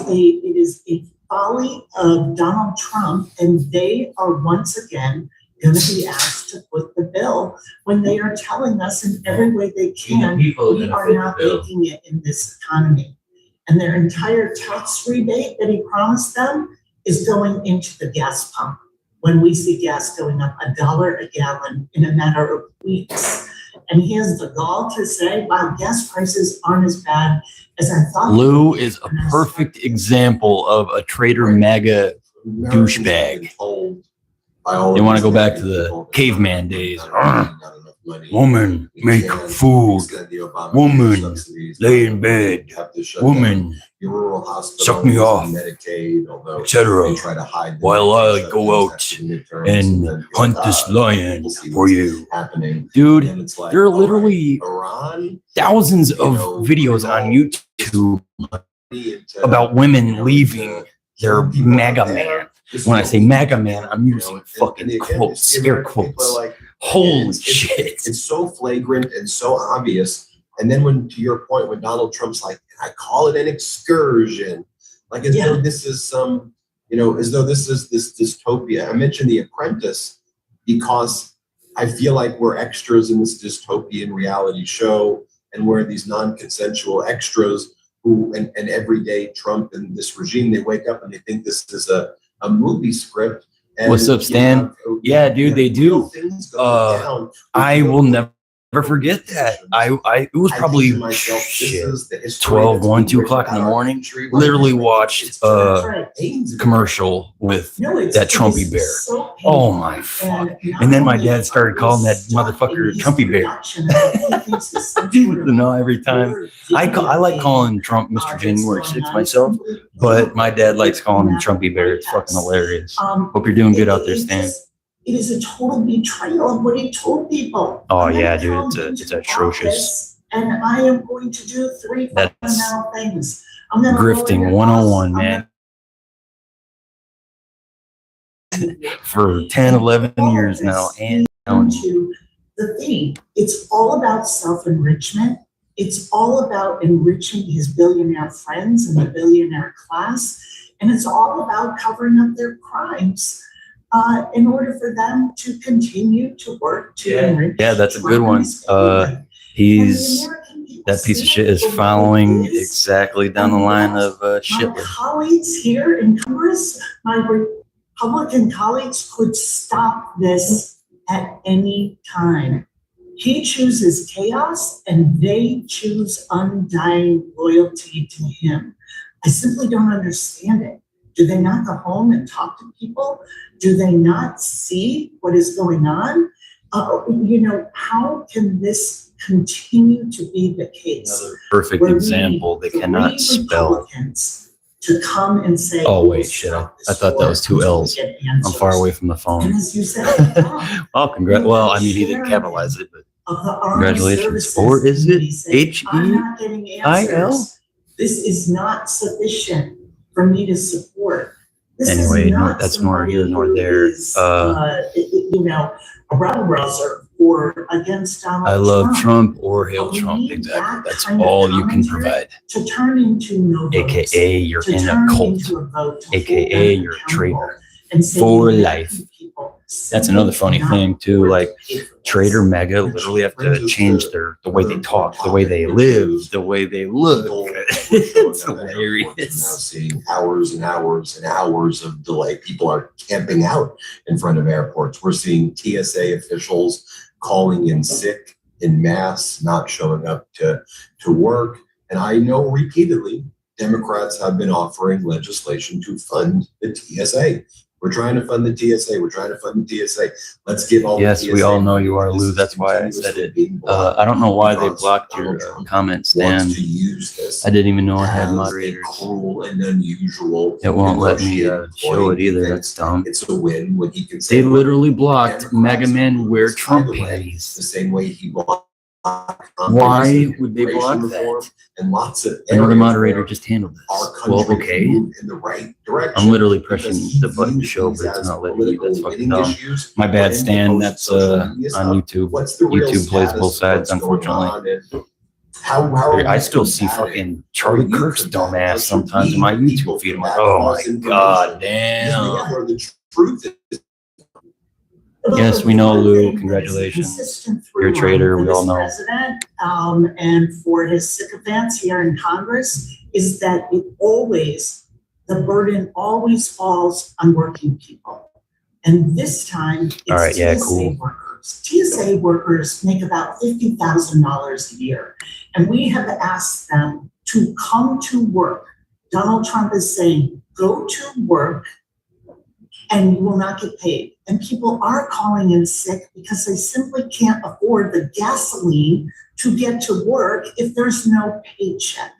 a folly of Donald Trump, and they are once again going to be asked to foot the bill when they are telling us in every way they can we are not making it in this economy. And their entire tax rebate that he promised them is going into the gas pump. When we see gas going up $1 a gallon in a matter of weeks. And he has the gall to say, wow, gas prices aren't as bad as I thought. Lou is a perfect example of a traitor MAGA douchebag. You want to go back to the caveman days. Woman, make food. Woman, lay in bed. Woman, suck me off, etc. While I go out and hunt this lion for you. Dude, there are literally thousands of videos on YouTube about women leaving their MAGA man. When I say MAGA man, I'm using fucking quotes, air quotes. Holy shit. It's so flagrant and so obvious. And then when, to your point, when Donald Trump's like, I call it an excursion, like as though this is some, as though this is this dystopia. I mentioned The Apprentice because I feel like we're extras in this dystopian reality show, and we're these non-consensual extras who, and every day Trump and this regime, they wake up and they think this is a movie script. And, what's up, Stan? Yeah, dude, they do. I will never forget that. It was probably 12, 1, 2 o'clock in the morning. Literally watched a commercial with that Trumpy bear. Oh my fuck. And then my dad started calling that motherfucker Trumpy bear. No, every time. I like calling Trump Mr. January 6th myself, but my dad likes calling him Trumpy bear. It's fucking hilarious. Hope you're doing good out there, Stan. It is a total betrayal of what he told people. Oh yeah, dude, it's atrocious. And I am going to do 3 fundamental things. I'm going to grifting 101, man. For 10, 11 years now, and into the thing. It's all about self-enrichment. It's all about enriching his billionaire friends and the billionaire class. And it's all about covering up their crimes. In order for them to continue to work to enrich. Yeah, that's a good one. That piece of shit is following exactly down the line of shit. My colleagues here in Congress, my Republican colleagues, could stop this at any time. He chooses chaos and they choose undying loyalty to him. I simply don't understand it. Do they not go home and talk to people? Do they not see what is going on? How can this continue to be the case? Another perfect example. They cannot spell. To come and say, oh wait, shit! I thought that was 2 L's. I'm far away from the phone. And as you said, oh, congrats! Well, I mean, he didn't capitalize it, but congratulations. Or is it HEIL? This is not sufficient for me to support. This anyway, that's nor here nor there. A rebel rouser or against Donald I love Trump or hail Trump. Exactly. That's all you can provide. To turn into no AKA you're in a cult. AKA you're a traitor for life. That's another funny thing too. Like traitor mega literally have to change the way they talk, the way they live, the way they look. It's hilarious. Now seeing hours and hours and hours of delay. People are camping out in front of airports. We're seeing TSA officials calling in sick in mass, not showing up to work. And I know repeatedly Democrats have been offering legislation to fund the TSA. We're trying to fund the TSA. We're trying to fund the TSA. Let's give all yes, the TSA. We all know you are, Lou. That's why I said it. I don't know why they blocked your comments, Dan. I didn't even know I had moderators. Cruel and unusual. It won't let me show it either. That's dumb. It's a win when he can say. They literally blocked Mega Men wear Trump panties. The same way he blocked. Why would they block that? And lots of another moderator just handled this. Well, okay. In the right direction. I'm literally pressing the button to show, but it's not letting me. That's fucking dumb. My bad, Stan. That's on YouTube. YouTube plays both sides, unfortunately. I still see fucking Charlie Kirk's dumbass sometimes in my YouTube feed. I'm like, oh my god, damn. The truth is. Yes, we know, Lou. Congratulations. You're a traitor. We all know. President, and for his sycophants here in Congress is that the burden always falls on working people. And this time, it's all right, yeah, TSA cool. workers. TSA workers make about $50,000 a year. And we have asked them to come to work. Donald Trump is saying, go to work and you will not get paid. And people are calling in sick because they simply can't afford the gasoline to get to work if there's no paycheck.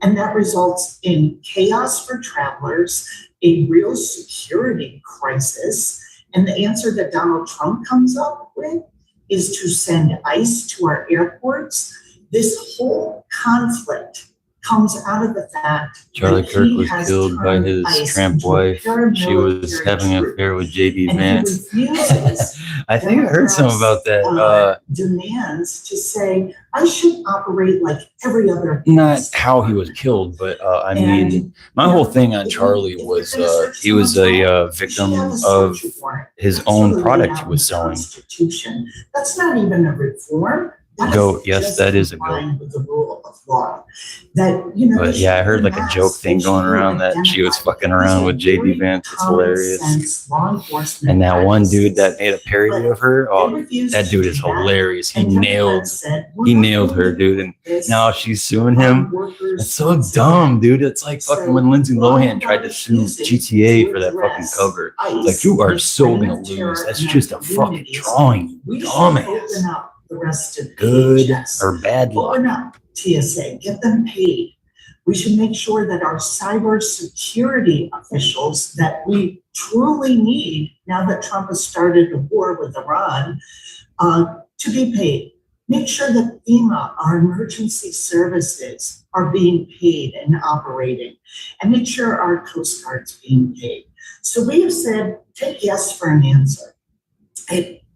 And that results in chaos for travelers, a real security crisis. And the answer that Donald Trump comes up with is to send ICE to our airports. This whole conflict comes out of the fact Charlie that Kirk he was has killed by turned his ICE tramp into a wife. She was paramilitary having an group, affair with JB and he Vance. refuses I think I heard some about that. demands to say, I should operate like every other. Not place." how he was killed, but I And, mean, my whole thing on Charlie was he was a victim of his own product he was selling. That's not even a reform. That Goat, is yes, just that is a complying goat. with the rule of law. That, you know. But yeah, I heard like a joke thing going around that she was fucking around with JB Vance. It's hilarious. And that one dude that made a parody of her, oh, that dude is hilarious. He nailed her, dude. And now she's suing him. It's so dumb, dude. It's like fucking when Lindsay Lohan tried to sue GTA for that fucking cover. It's like, you are so gonna lose. That's just a fucking drawing, you dumbass. The rest of Good DHS. or bad luck. Open up TSA, get them paid. We should make sure that our cybersecurity officials that we truly need, now that Trump has started a war with Iran, to be paid. Make sure that FEMA, our emergency services, are being paid and operating, and make sure our Coast Guard's being paid. So we have said, take yes for an answer.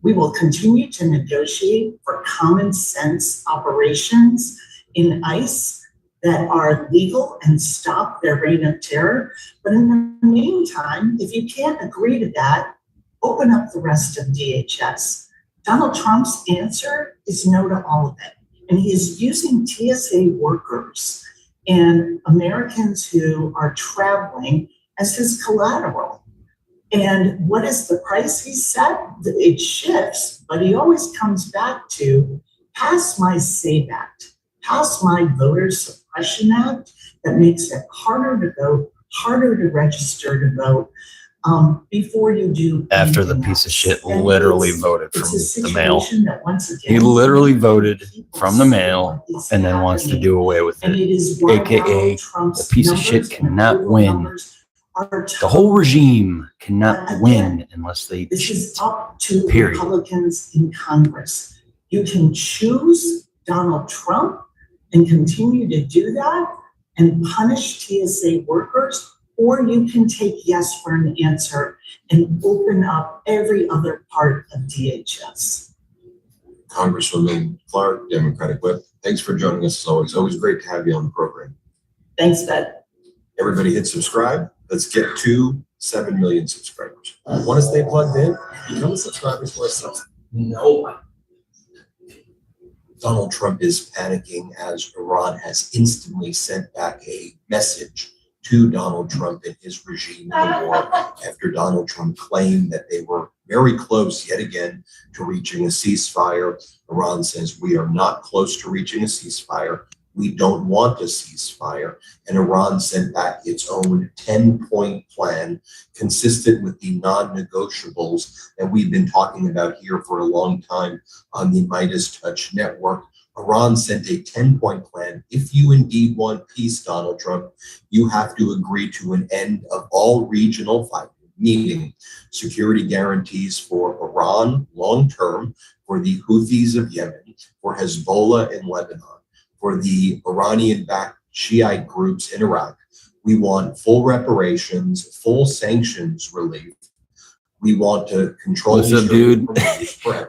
We will continue to negotiate for common sense operations in ICE that are legal and stop their reign of terror. But in the meantime, if you can't agree to that, open up the rest of DHS. Donald Trump's answer is no to all of it. And he is using TSA workers and Americans who are traveling as his collateral. And what is the price he set? It shifts, but he always comes back to pass my SAVE Act, pass my voter suppression act that makes it harder to vote, harder to register to vote before you do. After the piece of shit literally voted from the mail. That once again, He literally voted from the mail and then wants to do away with and it. it is why AKA, Donald Trump's the piece of shit numbers and cannot approval win. numbers are The whole regime cannot Again, win unless they This cheat. is up to Period. Republicans in Congress. You can choose Donald Trump and continue to do that and punish TSA workers, or you can take yes for an answer and open up every other part of DHS. Congresswoman Clark, Democratic Whip, thanks for joining us as always. Always great to have you on the program. Thanks, Beth. Everybody hit subscribe. Let's get to 7 million subscribers. Want to stay plugged in? Become a subscriber for us. No. Donald Trump is panicking as Iran has instantly sent back a message to Donald Trump and his regime in the war after Donald Trump claimed that they were very close yet again to reaching a ceasefire. Iran says we are not close to reaching a ceasefire. We don't want a ceasefire. And Iran sent back its own 10-point plan consistent with the non-negotiables that we've been talking about here for a long time on the Meidas Touch Network. Iran sent a 10-point plan. If you indeed want peace, Donald Trump, you have to agree to an end of all regional fighting, meaning security guarantees for Iran long-term, for the Houthis of Yemen, for Hezbollah in Lebanon, for the Iranian-backed Shiite groups in Iraq. We want full reparations, full sanctions relief. We want to control. What's up, dude?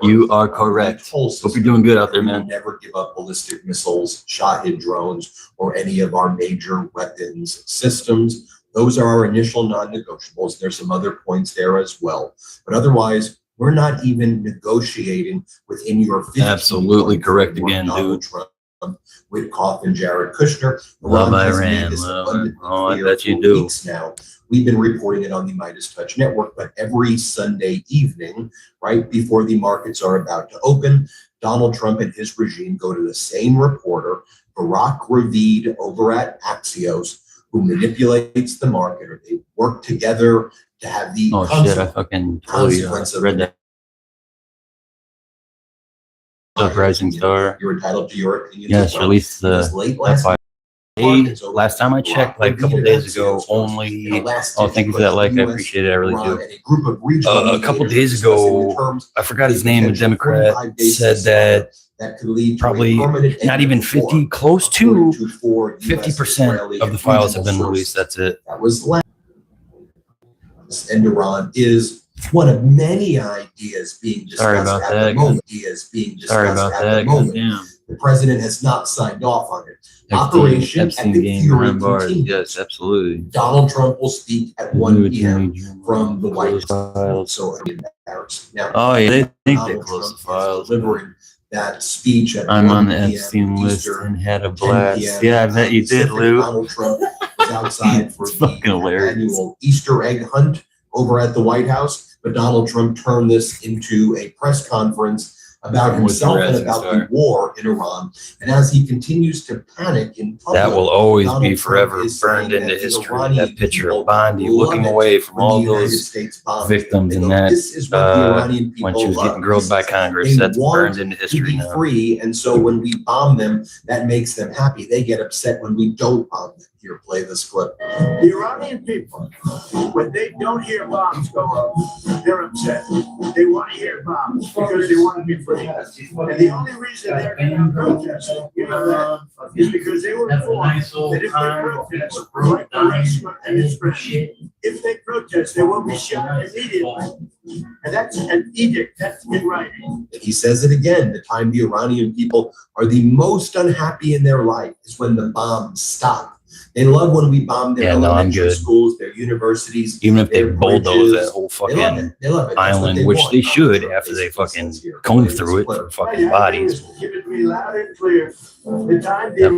You are correct. Hope you're doing good out there, man. Never give up ballistic missiles, Shahid drones, or any of our major weapons systems. Those are our initial non-negotiables. There's some other points there as well. But otherwise, we're not even negotiating within your 15 Absolutely correct again, Donald dude. Trump, Witkoff and Jared Kushner. Love has made Iran. this Love abundantly it. Oh, I clear bet you for do. weeks now. We've been reporting it on the Meidas Touch Network, but every Sunday evening, right before the markets are about to open, Donald Trump and his regime go to the same reporter, Barack Ravid over at Axios, who manipulates the market, or they work together to have the Oh shit, I fucking totally consequence of read that. Rising Star. You're entitled to your opinion. Yes, release the. Late That's last why Last time I checked, like a couple days ago, only. Oh, thank you for that like. I appreciate it. I really do. A couple days ago, I forgot his name. A Democrat said that probably not even 50, close to 50% of the files have been released. That's it. That was last. And Iran is one of many ideas being discussed at the moment. Sorry about that. Damn. The president has not signed off on it. Operation Epic Fury continues. Yes, absolutely. Donald Trump will speak at 1 p.m. from the White House. So I'm embarrassed. Now, oh yeah, they think they Donald closed the Trump files. delivering that speech at I'm 1 on the p.m. Epstein list Eastern, and had a 10 blast. p.m. Yeah, I bet you did, Lou. Donald Trump was outside for It's fucking the hilarious. annual Easter egg hunt over at the White House, but Donald Trump turned this into a press conference about himself and about the war in Iran. And as he continues to panic in public, That will always Donald be Trump forever is burned saying into that the history. Iranian That picture of people Bondi love looking it away from when the all United those States bombs victims them. in They go, that this is what the Iranian people when she was love. getting grilled by Congress. They That's want burned into to history be now. free, and so when we bomb them, that makes them happy. They get upset when we don't bomb them. Here, play this clip. The Iranian people, when they don't hear bombs go off, they're upset. They want to hear bombs because they want to be free. And the only reason they're going to protest, you know that, is because they were informed that if they protest, like the Rashma and his friends, if they protest, they will be shot immediately. And that's an edict, that's in writing. He says it again, the time the Iranian people are the most unhappy in their life is when the bombs stop. They love when we bomb their elementary schools, their universities. Even if they their bulldoze bridges. that whole They love fucking it. They love it. That's what island, which want. they should Trump after they basically fucking says here, comb play through it this for clip. fucking bodies. Give it to me loud and clear. The time they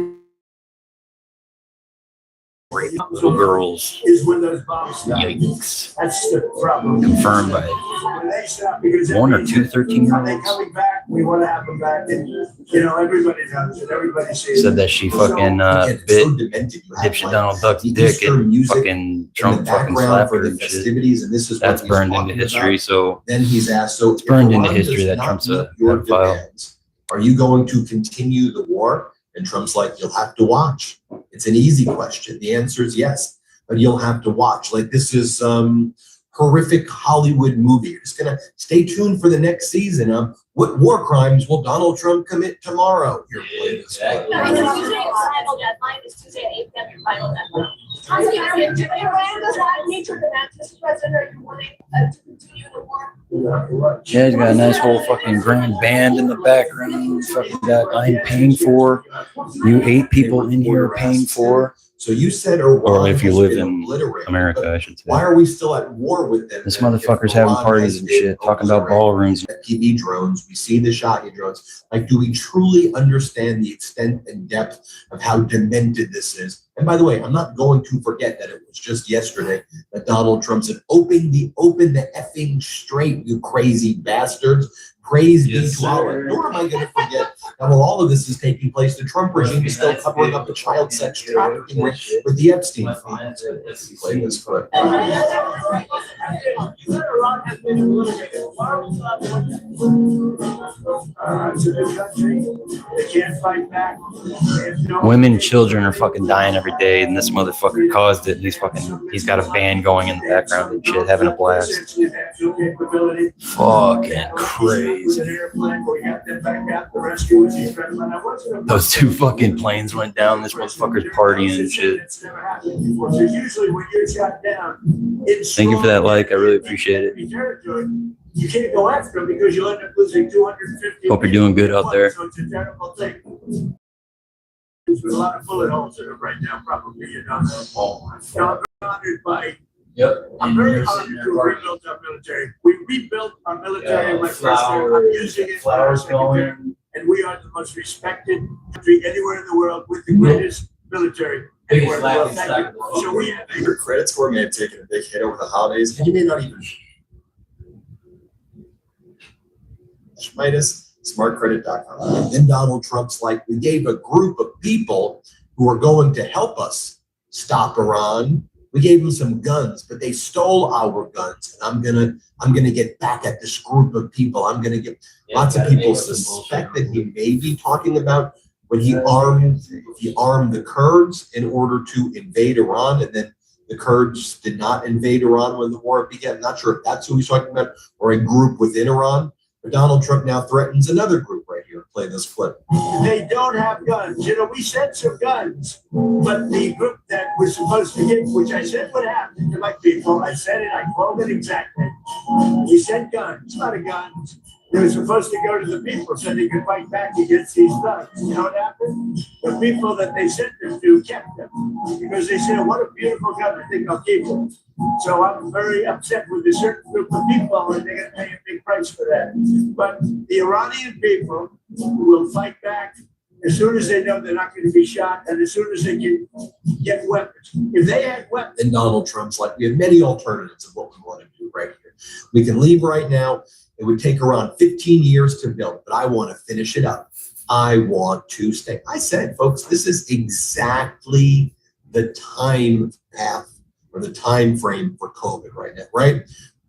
Little girls. is when those bombs stop. Yikes. That's the problem. Confirmed by When they stop, because one or two 13-year-olds. Are they coming back? We want to have them back. And, you know, everybody knows it. Everybody sees it. Said that she fucking bit dipshit Donald Duck's dick and fucking Trump fucking slapped her and shit. And this is That's burned into history. So then he's asked, so it's burned into Iran history does that not Trump's meet a your pedophile. demands, are you going to continue the war? And Trump's like, you'll have to watch. It's an easy question. The answer is yes, but you'll have to watch. Like this is some horrific Hollywood movie. You're just gonna stay tuned for the next season of what war crimes will Donald Trump commit tomorrow? Here, play this clip. No, it's Tuesday, it's final deadline, it's Tuesday at 8 p.m. your final deadline. Iran does not need your demands, Mr. President, are you willing to continue the war? Yeah, he's got a nice whole fucking grand band in the background. Fucking got I'm paying for. You 8 people in here are paying for. So you said Iran Or if you has live been in obliterated, America, but I should say. why are we still at war with them? This then, if motherfucker's having Iran parties has and been shit, talking about obliterated? ballrooms. FPV drones, we see the Shahid drones. Like, do we truly understand the extent and depth of how demented this is? And by the way, I'm not going to forget that it was just yesterday that Donald Trump said, open the effing straight, you crazy bastards. Praise be to Allah. Nor am I going to forget that while all of this is taking place, the Trump regime is still covering up the child sex trafficking ring with the Epstein files. Play this clip. Women and children are fucking dying every day, and this motherfucker caused it. He's got a band going in the background and shit, having a blast. Fucking crazy. Those 2 fucking planes went down. This motherfucker's partying and shit. Thank you for that like. I really appreciate it. You can't go after them because you'll end up losing 250. Hope you're doing good out there. So it's a terrible thing. There's a lot of bullet holes in it right now, probably, you know. I'm honored by. Yep. I'm very honored to rebuild our military. We rebuilt our military in my first term. I'm using it. Flowers going. And we are the most respected country anywhere in the world with the greatest military. Anywhere in the world. Thank you. So we have Your credit score may have taken a big hit over the holidays, and you may not even. Meidas, smartcredit.com. Then Donald Trump's like, we gave a group of people who are going to help us stop Iran. We gave them some guns, but they stole our guns. And I'm gonna get back at this group of people. I'm gonna get lots of people suspect that he may be talking about when he armed the Kurds in order to invade Iran, and then the Kurds did not invade Iran when the war began. I'm not sure if that's who he's talking about or a group within Iran. But Donald Trump now threatens another group right here. Play this clip. They don't have guns. You know, we sent some guns, but the group that was supposed to get, which I said would happen to my people, I said it, I quote it exactly. We sent guns, a lot of guns. They were supposed to go to the people so they could fight back against these thugs. You know what happened? The people that they sent them to kept them because they said, what a beautiful country, I think I'll keep them. So I'm very upset with a certain group of people and they're going to pay a big price for that. But the Iranian people will fight back as soon as they know they're not going to be shot and as soon as they can get weapons. If they had weapons. And Donald Trump's like, we have many alternatives of what we want to do right here. We can leave right now. It would take around 15 years to build, but I want to finish it up. I want to stay. I said, folks, this is exactly the time path or the time frame for COVID right now, right?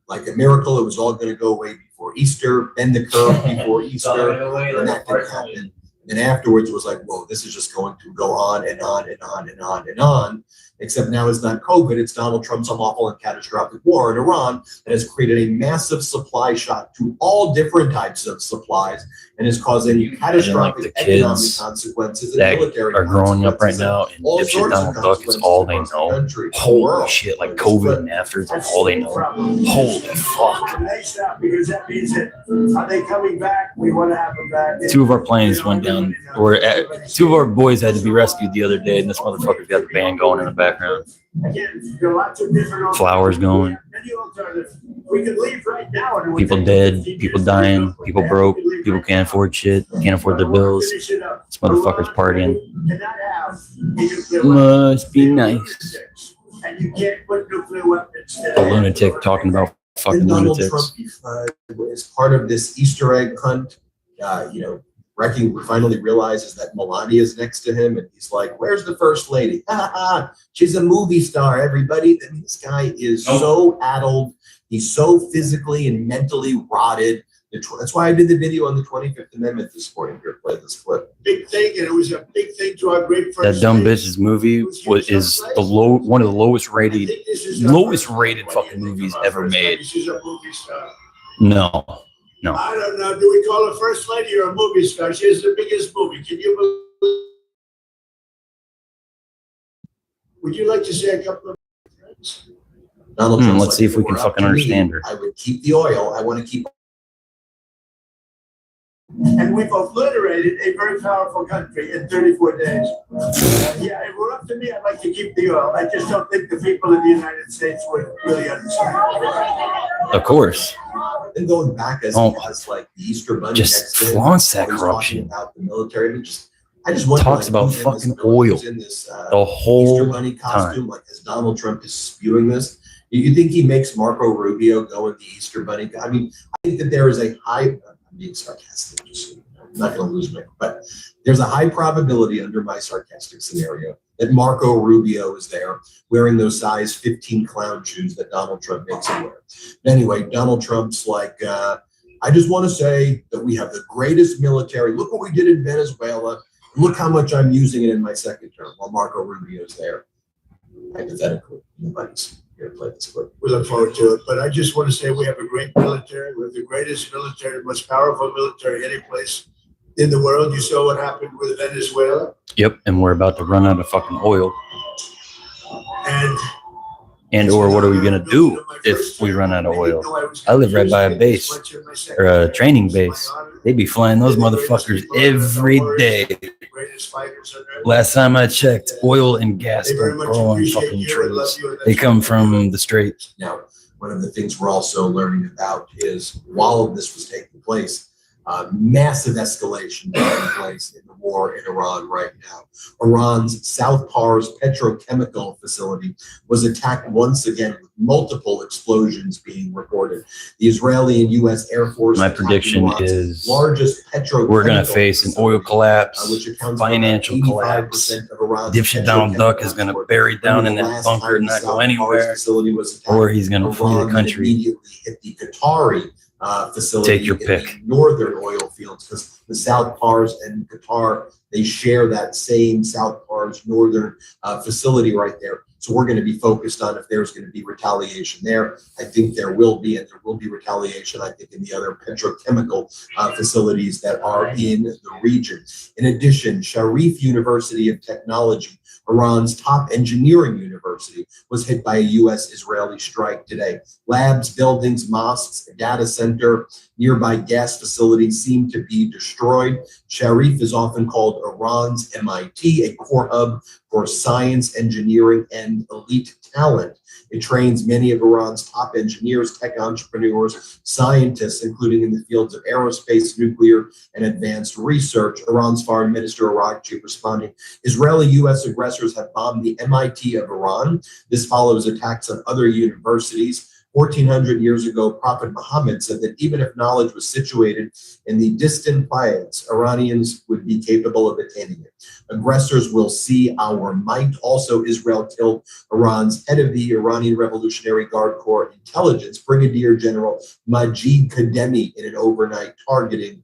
Like a miracle, it was all going to go away before Easter, bend the curve before Easter, and that didn't happen. And afterwards it was like, whoa, this is just going to go on and on and on and on and on. Except now it's not COVID, it's Donald Trump's unlawful and catastrophic war in Iran that has created a massive supply shock to all different types of supplies and is causing catastrophic economic consequences and military are growing up right consequences now and dipshit Donald Duck is all they know. Holy shit, like COVID and after is all they know. Holy fuck. Because that means that are they coming back? We want to have them back. 2 of our planes went down, or 2 of our boys had to be rescued the other day, and this motherfucker's got the band going in the background. Again, there are lots of different Flowers going. We could leave right now. And People dead, people dying, people broke, people can't afford shit, can't afford their bills. This motherfucker's partying. Must be nice. And you can't put nuclear weapons. A lunatic talking about fucking Donald lunatics. Trump is part of this Easter egg hunt. Finally realizes that Melania is next to him, and he's like, "Where's the first lady? She's a movie star, everybody." I mean, this guy is so addled. He's so physically and mentally rotted. That's why I did the video on the 25th Amendment this morning. Here, play this clip. Big thing, and it was a big thing to our great first That dumb lady. bitch's movie is one of the lowest rated fucking movies ever made. She's a movie star. No. I don't know. Do we call her first lady or a movie star? She has the biggest movie. Can you believe? Would you like to say a couple of things? Donald Trump's Let's see if we can fucking understand her. I would keep the oil. I want to keep. And we've obliterated a very powerful country in 34 days. Yeah, if it were up to me, I'd like to keep the oil. I just don't think the people in the United States would really understand. Of course. And going back as like the Easter Bunny Just flaunts that corruption. About the military. I just wonder, Talks about fucking oil in this, the whole Easter Bunny costume, time. like as Donald Trump is spewing this. You think he makes Marco Rubio go in the Easter Bunny? I mean, I think that there is a high. I'm being sarcastic. I'm not going to lose my. But there's a high probability under my sarcastic scenario that Marco Rubio is there wearing those size 15 clown shoes that Donald Trump makes him wear. But anyway, Donald Trump's like, I just want to say that we have the greatest military. Look what we did in Venezuela. Look how much I'm using it in my second term while Marco Rubio's there. Hypothetically, nobody's here to play this clip. We look forward to it. But I just want to say we have a great military. We have the greatest military, the most powerful military any place in the world. You saw what happened with Venezuela. Yep, and we're about to run out of fucking oil. And or what are we gonna do if we run out of oil? I live right by a base or a training base. They be flying those motherfuckers every day. Last time I checked, oil and gas don't grow on fucking trees. They come from the Strait. Now, one of the things we're also learning about is while this was taking place, massive escalation taking place in the war in Iran right now. Iran's South Pars petrochemical facility was attacked once again with multiple explosions being reported. The Israeli and U.S. Air Force. My prediction is largest petrochemical we're going to face an oil collapse, which accounts financial for collapse. 85% of Iran's Dipshit Donald Duck is going to bury down in that bunker and not go anywhere, or he's going to flee the country. Immediately hit the Qatari facility. Take your in pick. the northern oil fields, because the South Pars and Qatar, they share that same South Pars northern facility right there. So we're going to be focused on if there's going to be retaliation there. I think there will be, and there will be retaliation, I think, in the other petrochemical facilities that are in the region. In addition, Sharif University of Technology, Iran's top engineering university, was hit by a U.S.-Israeli strike today. Labs, buildings, mosques, a data center, nearby gas facilities seem to be destroyed. Sharif is often called Iran's MIT, a core hub for science, engineering, and elite talent. It trains many of Iran's top engineers, tech entrepreneurs, scientists, including in the fields of aerospace, nuclear, and advanced research. Iran's foreign minister, Araghchi, responding, Israeli-U.S. aggressors have bombed the MIT of Iran. This follows attacks on other universities. 1400 years ago, Prophet Muhammad said that even if knowledge was situated in the distant planets, Iranians would be capable of attaining it. Aggressors will see our might. Also, Israel killed Iran's head of the Iranian Revolutionary Guard Corps intelligence, Brigadier General Majid Kademi, in an overnight targeting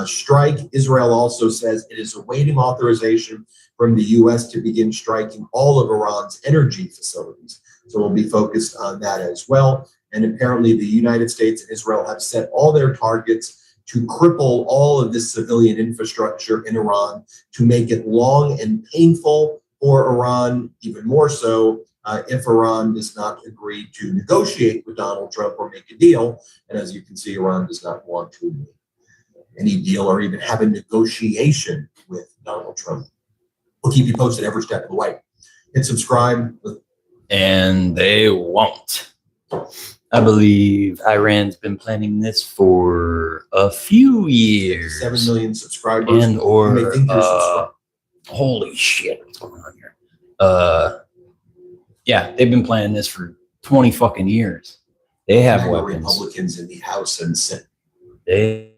strike. Israel also says it is awaiting authorization from the U.S. to begin striking all of Iran's energy facilities. So we'll be focused on that as well. And apparently the United States and Israel have set all their targets to cripple all of this civilian infrastructure in Iran, to make it long and painful for Iran, even more so if Iran does not agree to negotiate with Donald Trump or make a deal. And as you can see, Iran does not want to make any deal or even have a negotiation with Donald Trump. We'll keep you posted every step of the way. Hit subscribe. And they won't. I believe Iran's been planning this for a few years. 7 million subscribers. And or You may think you're subscribed. holy shit, what's going on here? Yeah, they've been planning this for 20 fucking years. They have weapons. Republicans in the House and Senate. They